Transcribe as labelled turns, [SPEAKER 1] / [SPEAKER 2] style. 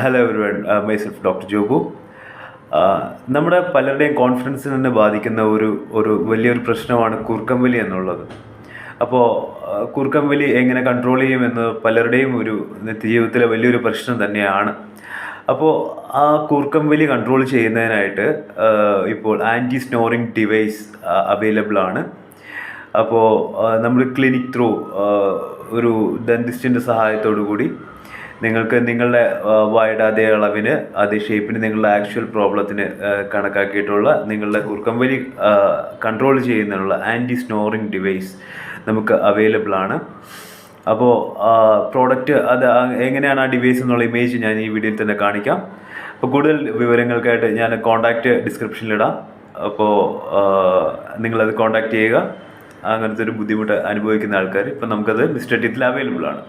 [SPEAKER 1] Hello everyone, myself doctor Jobu. നമ്മുടെ പലരുടെയും കോൺഫിഡൻസിനെ തന്നെ ബാധിക്കുന്ന ഒരു വലിയൊരു പ്രശ്നമാണ് കൂർക്കം വലി എന്നുള്ളത്. അപ്പോൾ കൂർക്കം വലി എങ്ങനെ കൺട്രോൾ ചെയ്യുമെന്ന് പലരുടെയും ഒരു നിത്യജീവിതത്തിലെ വലിയൊരു പ്രശ്നം തന്നെയാണ്. അപ്പോൾ ആ കൂർക്കം വലി കൺട്രോൾ ചെയ്യുന്നതിനായിട്ട് ഇപ്പോൾ ആൻറ്റി സ്നോറിങ് ഡിവൈസ് അവൈലബിൾ ആണ്. അപ്പോൾ നമ്മൾ ക്ലിനിക് ത്രൂ ഒരു ഡെന്റിസ്റ്റിൻ്റെ സഹായത്തോടു കൂടി നിങ്ങൾക്ക് നിങ്ങളുടെ വായുടെ അതേ അളവിന് അതേ ഷേപ്പിന് നിങ്ങളുടെ ആക്ച്വൽ പ്രോബ്ലത്തിന് കണക്കാക്കിയിട്ടുള്ള നിങ്ങളുടെ കൂർക്കം വലി കൺട്രോൾ ചെയ്യുന്നതിനുള്ള ആൻറ്റി സ്നോറിങ് ഡിവൈസ് നമുക്ക് അവൈലബിൾ ആണ്. അപ്പോൾ പ്രോഡക്റ്റ് അത് എങ്ങനെയാണ് ആ ഡിവൈസ് എന്നുള്ള ഇമേജ് ഞാൻ ഈ വീഡിയോയിൽ തന്നെ കാണിക്കാം. അപ്പോൾ കൂടുതൽ വിവരങ്ങൾക്കായിട്ട് ഞാൻ കോൺടാക്റ്റ് ഡിസ്ക്രിപ്ഷനിലിടാം. അപ്പോൾ നിങ്ങളത് കോൺടാക്റ്റ് ചെയ്യുക. അങ്ങനത്തെ ഒരു ബുദ്ധിമുട്ട് അനുഭവിക്കുന്ന ആൾക്കാർ ഇപ്പം നമുക്കത് മിസ്റ്റർ ടീത്തിൽ അവൈലബിൾ ആണ്.